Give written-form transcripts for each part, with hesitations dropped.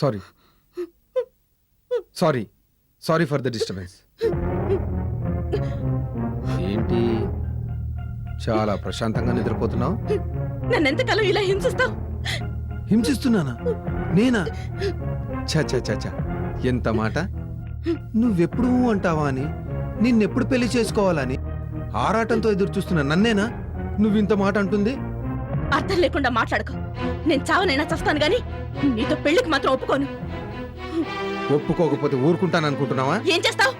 Sorry sorry sorry for the disturbance. ఏంటి చాలా ప్రశాంతంగా నిద్రపోతున్నావు? నన్నెంతకాలం ఇలా హింసిస్తావు? హింసిస్తున్నానా? నేనా? చా చా చా చా, ఎంత మాట! నువ్వెప్పుడు అంటావా అని, నిన్నెప్పుడు పెళ్లి చేసుకోవాలని ఆరాటంతో ఎదురు చూస్తున్నా నన్నేనా నువ్వింత మాట అంటుంది? అర్థం లేకుండా మాట్లాడకు. నేను చావనైనా చస్తాను గాని నీతో పెళ్లికి మాత్రం ఒప్పుకోను. ఒప్పుకోకపోతే ఊరుకుంటాననుకుంటున్నావా? ఏం చేస్తావు?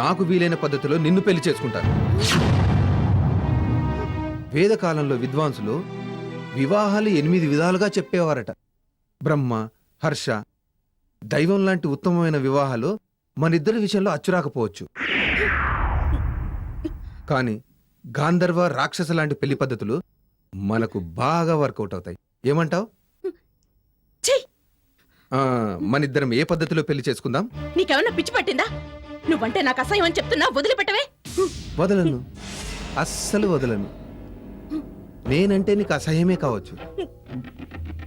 నాకు వీలైన పద్ధతిలో నిన్ను పెళ్లి చేసుకుంటాను. వేదకాలంలో విద్వాంసులు వివాహాలు 8 విధాలుగా చెప్పేవారట. బ్రహ్మ, హర్ష, దైవం లాంటి ఉత్తమమైన వివాహాలు మనిద్దరి విషయంలో అచ్చురాకపోవచ్చు, కానీ గాంధర్వ, రాక్షస లాంటి పెళ్లి పద్ధతులు మనకు బాగా వర్కౌట్ అవుతాయి. ఏమంటావ్? మనిద్దరం ఏ పద్ధతిలో పెళ్లి చేసుకుందాం? నీకేమన్నా పిచ్చి పట్టిందా? నువ్వంటే నాకు అసహ్యం అని చెప్తున్నా, వదిలిపెట్టవే. వదలను, అస్సలు వదలను. నేనంటే నీకు అసహ్యమే కావచ్చు,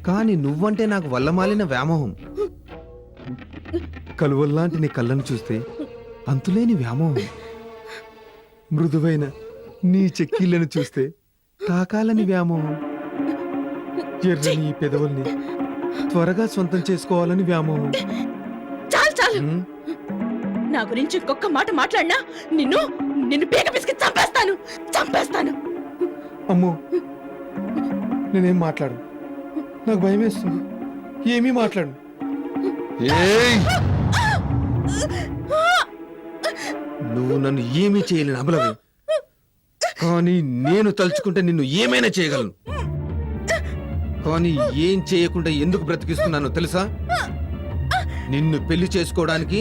కానీ నువ్వంటే నాకు వల్లమాలిన వ్యామోహం. కలువల్లాంటి నీ కళ్ళను చూస్తే అంతులేని వ్యామోహం. మృదువైన నీ చెక్కిళ్ళను చూస్తే తాకాలని వ్యామోహం. ఎర్రని ఈ పెదవుల్ని త్వరగా సొంతం చేసుకోవాలని వ్యామోహం. చాలు చాలు. నా గురించి ఇంకొక మాట మాట్లాడినా నిన్ను పీక పిసికి చంపేస్తాను. అమ్మో, నేనేం మాట్లాడు, నాకు భయం వేస్తుంది. ఏమీ మాట్లాడు. నువ్వు నన్ను ఏమీ చేయలేని అబలవే, కానీ నేను తలుచుకుంటే నిన్ను ఏమైనా చేయగలను. కానీ ఏం చేయకుండా ఎందుకు బ్రతికిస్తున్నానో తెలుసా? నిన్ను పెళ్లి చేసుకోవడానికి,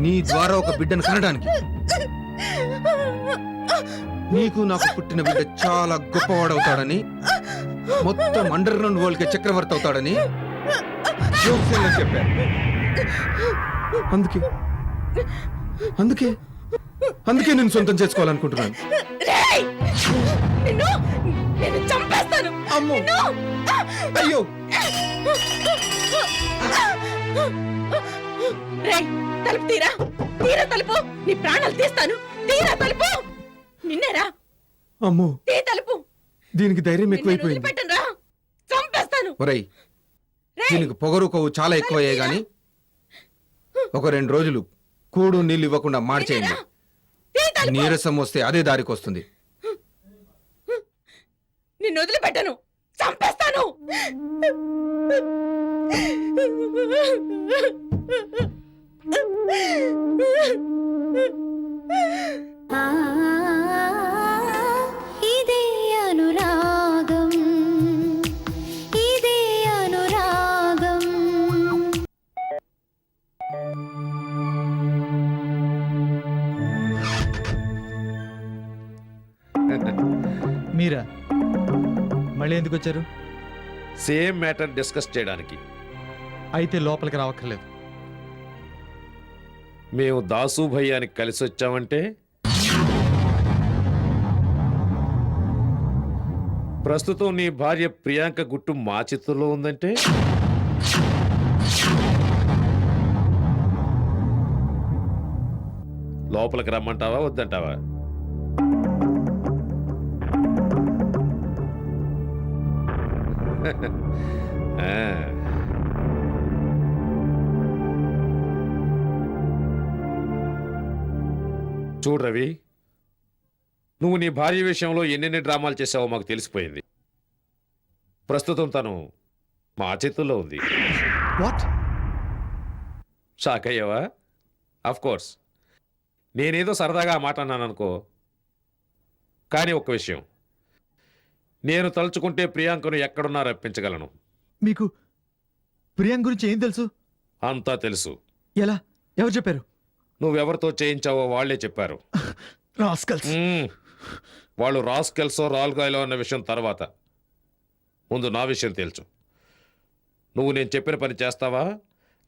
నీ ద్వారా ఒక బిడ్డను కనడానికి. నీకు నాకు పుట్టిన బిడ్డ చాలా గొప్పవాడవుతాడని, మొత్తం అండర్గ్రౌండ్ వరల్డ్ కి చక్రవర్తి అవుతాడని జోక్స్గా చెప్పారు. అందుకే నేను సొంతం చేసుకోవాలనుకుంటున్నాను. అమ్మో, అయ్యో! తలుపు తీరా తలుపు. నీ ప్రాణాలు తీస్తాను. తీరా తలుపు. నిన్నేరా. అమ్మో, తీ తలుపు. దీనికి ధైర్యం ఎక్కువైపోయింది. చంపేస్తాను. ఒరేయ్, దీనికి పొగరు కొవ్వు చాలా ఎక్కువయ్యాయి గాని ఒక 2 రోజులు కూడు నీళ్ళు ఇవ్వకుండా మార్చేయండి. నీరసం వస్తే అదే దారికి వస్తుంది. నిన్ను వదిలిపెట్టను. చంపేస్తాను. ఇదే అనురాగం, ఇదే అనురాగం. మీరా మళ్ళీ ఎందుకు వచ్చారు? సేమ్ మ్యాటర్ డిస్కస్ చేయడానికి. అయితే లోపలికి రావక్కర్లేదు. మేము దాసు భయ్యానికి కలిసి వచ్చామంటే ప్రస్తుతం నీ భార్య ప్రియాంక గుట్టు మా చేతుల్లో ఉందంటే లోపలికి రమ్మంటావా వద్దంటావా? చూడు రవి, నువ్వు నీ భార్య విషయంలో ఎన్నెన్ని డ్రామాలు చేసావో మాకు తెలిసిపోయింది. ప్రస్తుతం తను మా చేతుల్లో ఉంది. వాట్? షాక్ అయ్యావా? అఫ్ కోర్స్, నేనేదో సరదాగా ఆ మాట అన్నాను అనుకో. కానీ ఒక్క విషయం, నేను తలుచుకుంటే ప్రియాంకను ఎక్కడున్నా రప్పించగలను. మీకు ప్రియాంక గురించి ఏం తెలుసు? అంతా తెలుసు. ఎలా? ఎవరు చెప్పారు? నువ్వెవరితో చేయించావో వాళ్లే చెప్పారు. రాస్కల్స్. వాళ్ళు రాస్కెల్సో రాల్గాయలో అన్న విషయం తర్వాత, ముందు నా విషయం తెలుసు. నువ్వు నేను చెప్పిన పని చేస్తావా,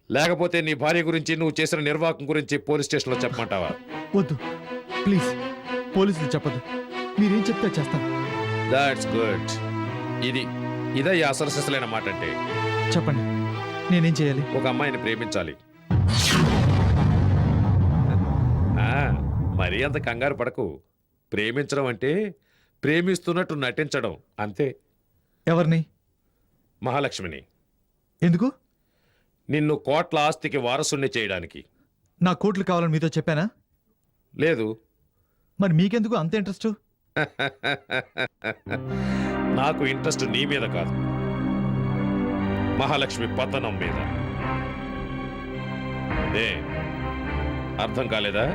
లేకపోతే నీ భార్య గురించి నువ్వు చేసిన నిర్వాహకం గురించి పోలీస్ స్టేషన్లో చెప్పమంటావా? వద్దు ప్లీజ్, పోలీసులు చెప్పదు. మీరేం చెప్తే చేస్తాను. That's good. ఇదే అసలు సిసలైన మాట అంటే. చెప్పండి. నేనేం చేయాలి? ఒక అమ్మాయిని ప్రేమించాలి. ఆ, మరీ అంత కంగారు పడకు. ప్రేమించడం అంటే ప్రేమిస్తున్నట్టు నటించడం అంతే. ఎవరిని? మహాలక్ష్మిని. ఎందుకు? నిన్ను కోట్ల ఆస్తికి వారసుణ్ణి చేయడానికి. నా కోట్లు కావాలని మీతో చెప్పానా? లేదు. మరి మీకెందుకు అంత ఇంట్రెస్ట్? నాకు ఇంట్రెస్ట్ నీ మీద కాదు, మహాలక్ష్మి పతనం మీద. ఏ అర్థం కాలేదా?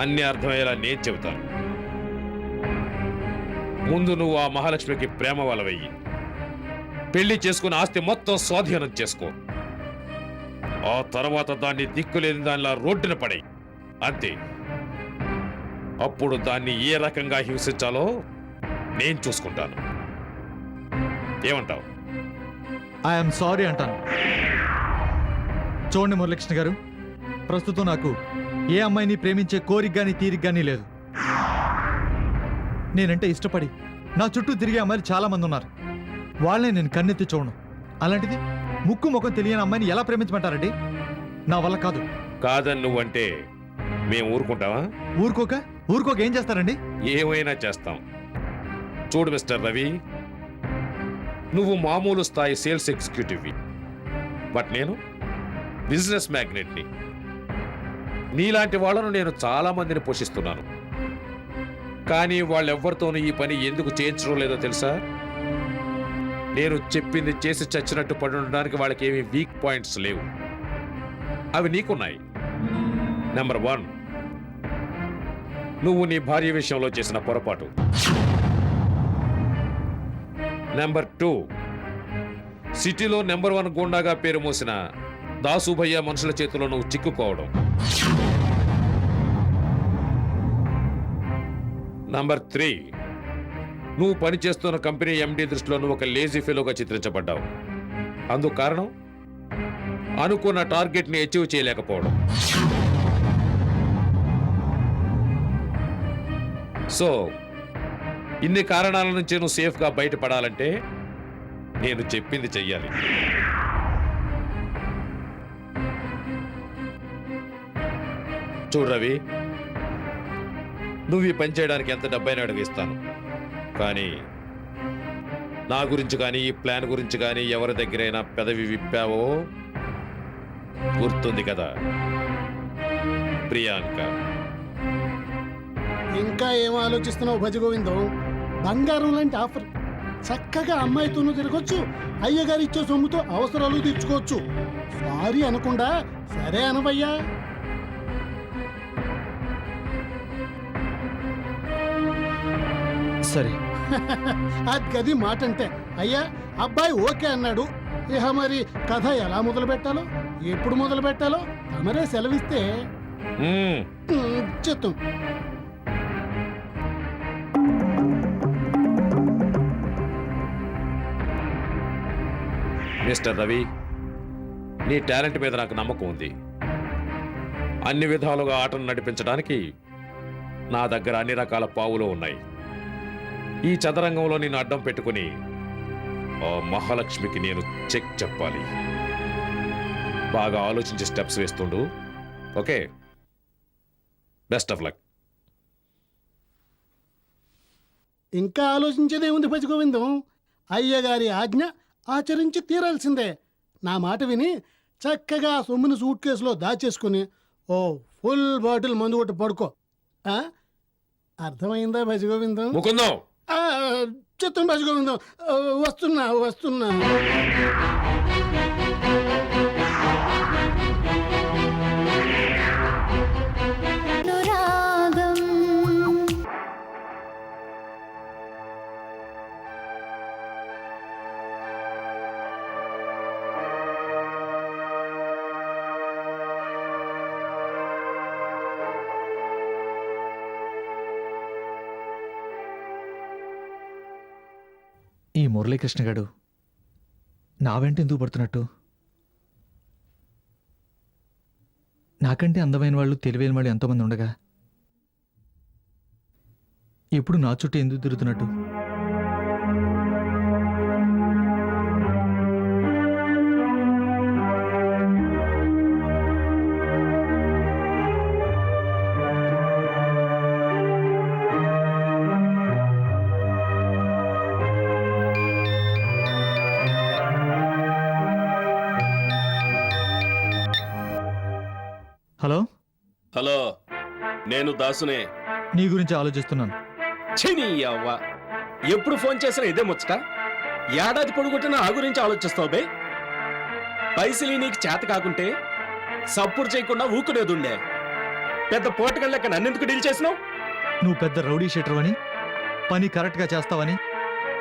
అన్ని అర్థమయ్యేలా నేను చెబుతాను. ముందు నువ్వు ఆ మహాలక్ష్మికి ప్రేమ వల వెయ్యి. పెళ్లి చేసుకుని ఆస్తి మొత్తం స్వాధీనం చేసుకో. ఆ తర్వాత దాన్ని దిక్కులేని దానిలా రోడ్డున పడే. అంతే. అప్పుడు దాన్ని ఏ రకంగా హింసించాలో నేను చూసుకుంటాను. ఏమంటావు? ఐఎమ్ సారీ అంటాను. చూడండి మురళీకృష్ణ గారు, ప్రస్తుతం నాకు ఏ అమ్మాయిని ప్రేమించే కోరిక గానీ తీరిక గానీ లేదు. నేనంటే ఇష్టపడి నా చుట్టూ తిరిగే అమ్మాయిలు చాలా మంది ఉన్నారు. వాళ్ళని నేను కన్నెత్తి చూడను. అలాంటిది ముక్కు ముఖం తెలియని అమ్మాయిని ఎలా ప్రేమించమంటారండి? నా వల్ల కాదు. కాదని నువ్వంటే మేము ఊరుకుంటావా? ఊరుకోక ఏం చేస్తారండి? ఏమైనా చేస్తాం. చూడు మిస్టర్ రవి, నువ్వు మామూలు స్థాయి సేల్స్ ఎగ్జిక్యూటివ్వి, బట్ నేను బిజినెస్ మ్యాగ్నెట్ని. నీలాంటి వాళ్ళను నేను చాలా మందిని పోషిస్తున్నాను. కానీ వాళ్ళెవ్వరితోనూ ఈ పని ఎందుకు చేయించడం లేదో తెలుసా? నేను చెప్పింది చేసి చచ్చినట్టు పడి ఉండడానికి వాళ్ళకి ఏమీ వీక్ పాయింట్స్ లేవు. అవి నీకున్నాయి. నెంబర్ 1, నువ్వు నీ భార్య విషయంలో చేసిన పొరపాటు. నెంబర్ 2, సిటీలో నెంబర్ 1 గూండాగా పేరు మోసిన దాసుభయ్య మనుషుల చేతిలో నువ్వు చిక్కుకోవడం. నంబర్ 3, నువ్వు పనిచేస్తున్న కంపెనీ ఎండి దృష్టిలో నువ్వు ఒక లేజీ ఫెలోగా చిత్రించబడ్డావు. అందుకు కారణం అనుకున్న టార్గెట్ని అచీవ్ చేయలేకపోవడం. సో ఇన్ని కారణాల నుంచి నువ్వు సేఫ్గా బయటపడాలంటే నేను చెప్పింది చెయ్యాలి. చూడు రవి, నువ్వు ఈ పని చేయడానికి ఎంత డబ్బైనా అడిగిస్తాను. కానీ నా గురించి కానీ ఈ ప్లాన్ గురించి కానీ ఎవరి దగ్గరైనా పెదవి విప్పావో గుర్తుంది కదా, ప్రియాంక. ఇంకా ఏం ఆలోచిస్తున్నావు భజగోవిందం? బంగారం లాంటి ఆఫర్. చక్కగా అమ్మాయితోనూ తిరగొచ్చు, అయ్యగారు ఇచ్చే సొమ్ముతో అవసరాలు తీర్చుకోవచ్చు. సారీ అనకుండా సరే అనవయ్యా. సరే. అది గది మాట అంటే. అయ్యా, అబ్బాయి ఓకే అన్నాడు. ఇహ మరి కథ ఎలా మొదలు పెట్టాలో, ఎప్పుడు మొదలు పెట్టాలో తమరే సెలవిస్తే చెప్తాం. మిస్టర్ రవి, నీ టాలెంట్ మీద నాకు నమ్మకం ఉంది. అన్ని విధాలుగా ఆటను నడిపించడానికి నా దగ్గర అన్ని రకాల పావులు ఉన్నాయి. ఈ చదరంగంలో నేను అడ్డం పెట్టుకుని ఆ మహాలక్ష్మికి నేను చెక్ చెప్పాలి. బాగా ఆలోచించి స్టెప్స్ వేస్తుండు. Okay, best of luck. ఇంకా ఆలోచించేదేముంది భజగోవిందం? అయ్యగారి ఆజ్ఞ ఆచరించి తీరాల్సిందే. నా మాట విని చక్కగా ఆ సొమ్ముని సూట్ కేసులో దాచేసుకుని ఓ ఫుల్ బాటిల్ మందు కొట్టి పడుకో. ఆ? అర్థమైందా భజగోవిందం? ముకుందం, చిత్తం భజగోవిందం. వస్తున్నా. అనురాగం ఈ మురళీకృష్ణ గాడు నా వెంట ఎందుకు పడుతున్నట్టు? నాకంటే అందమైన వాళ్ళు, తెలివైన వాళ్ళు ఎంతోమంది ఉండగా ఎప్పుడు నా చుట్టూ ఎందుకు తిరుగుతున్నట్టు? హలో, హలో, నేను దాసునే. నీ గురించి ఆలోచిస్తున్నాను. చిని అవ్వ, ఎప్పుడు ఫోన్ చేసినా ఇదే ముచ్చట. ఏడాది పొడుగుట్టిన ఆ గురించి ఆలోచిస్తావు బే. పైసలు నీకు చేత కాకుంటే సప్పుడు చేయకుండా ఊకునేదుండే. పెద్ద పోటగళ్ళక నన్నెందుకు డీల్ చేసినావు? నువ్వు పెద్ద రౌడీ షీటర్ అని, పని కరెక్ట్గా చేస్తావని,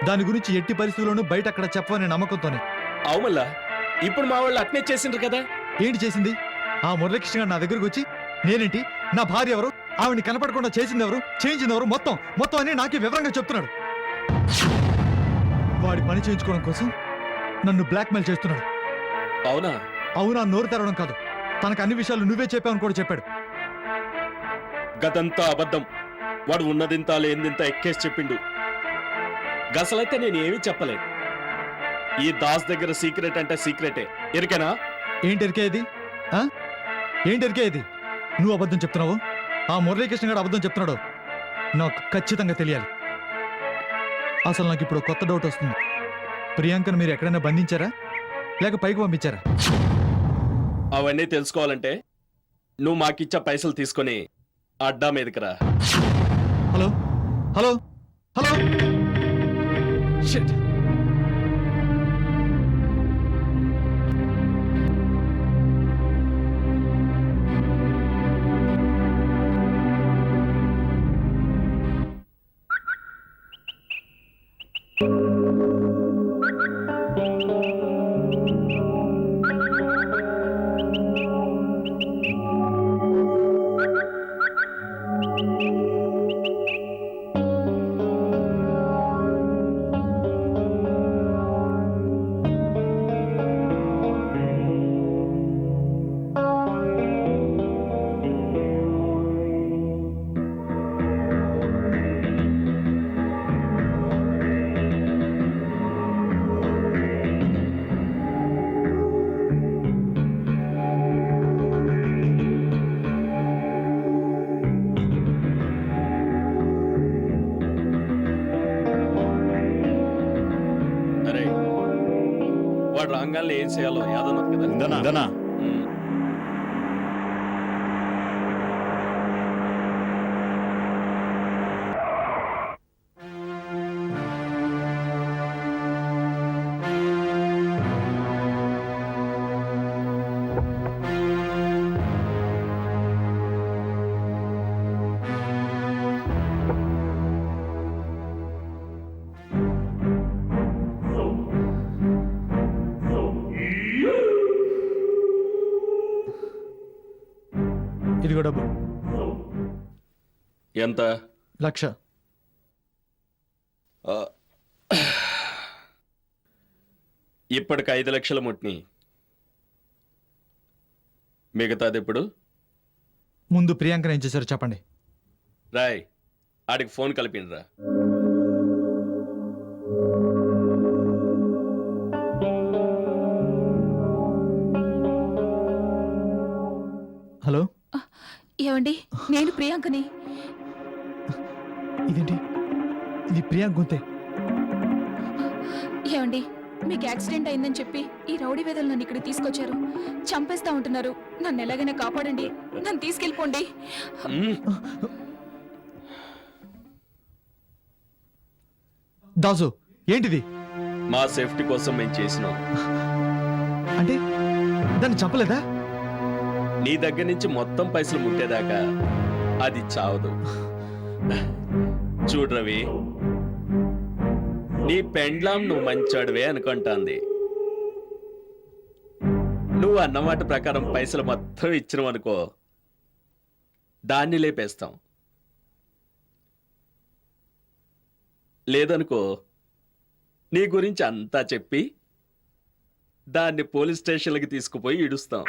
దాని గురించి ఎట్టి పరిస్థితుల్లోనూ బయట అక్కడ చెప్పవనే నమ్మకంతోనే. అవుమల్లా, ఇప్పుడు మా వాళ్ళు అట్నే చేసిండ్రు కదా. ఏంటి చేసింది? ఆ మురళీకృష్ణ గారు నా దగ్గరకు వచ్చి నేనేంటి, నా భార్య ఎవరు, ఆవిడ్ని కనపడకుండా చేసింది ఎవరు, చేయించింది ఎవరు, మొత్తం అని నాకే వివరంగా చెప్తున్నాడు. వాడి పని చేయించుకోవడం కోసం నన్ను బ్లాక్మెయిల్ చేస్తున్నాడు. అవునా? అవునా, నోరు తెరవడం కాదు, తనకు అన్ని విషయాలు నువ్వే చెప్పావని కూడా చెప్పాడు. గదంతా అబద్ధం. వాడు ఉన్నదింత లేనిదింత ఎక్కేసి చెప్పిండు. గసలైతే నేను ఏమీ చెప్పలేదు. ఈ దాస్ దగ్గర సీక్రెట్ అంటే సీక్రెటే. ఎరికేనా? ఏంటి ఎరికేది? ఏంటి ఎరికేది? నువ్వు అబద్ధం చెప్తున్నావు, ఆ మురళీకృష్ణ గారు అబద్ధం చెప్తున్నాడు, నాకు ఖచ్చితంగా తెలియాలి. అసలు నాకు ఇప్పుడు కొత్త డౌట్ వస్తుంది. ప్రియాంకను మీరు ఎక్కడైనా బంధించారా, లేక పైకి పంపించారా? అవన్నీ తెలుసుకోవాలంటే నువ్వు మాకిచ్చే పైసలు తీసుకొని అడ్డా మీదకి రా. Hello hello hello, shit. అరే, వాడు రాగానే ఏం చేయాలో యాదన్నది కదా. ఉమ్. ఇదిగో డబ్బు. ఎంత? 1,00,000. ఆ, ఇప్పటికి 5 లక్షల ముట్ని. మిగతాది ఇప్పుడు ముందు ప్రియాంకను ఏం చేశారో చెప్పండి. రాయ్, ఆడికి ఫోన్ కలిపిండ్రా. హలో, ఏమండి, నేను ప్రియాంకని. ఇదేంటి, ఇది ప్రియాంక గొంతే. ఏమండి, మీకు యాక్సిడెంట్ అయిందని చెప్పి ఈ రౌడీ వేదలు నన్ను ఇక్కడ తీసుకొచ్చారు. చంపేస్తా ఉంటున్నారు. నన్ను ఎలాగైనా కాపాడండి. నన్ను తీసుకెళ్ళిపోండి. దాసు, ఏంటిది? మా సేఫ్టీ కోసం మేము చేసినాం. అంటే దాన్ని చంపలేదా? నీ దగ్గర నుంచి మొత్తం పైసలు ముట్టేదాకా అది చావదు. చూడు రవి, నీ పెండ్లాం నువ్వు మంచాడువే అనుకుంటాంది. నువ్వు అన్నమాట ప్రకారం పైసలు మొత్తం ఇచ్చినవనుకో, దాన్ని లేపేస్తాం. లేదనుకో, నీ గురించి అంతా చెప్పి దాన్ని పోలీస్ స్టేషన్లకి తీసుకుపోయి ఇడుస్తాం.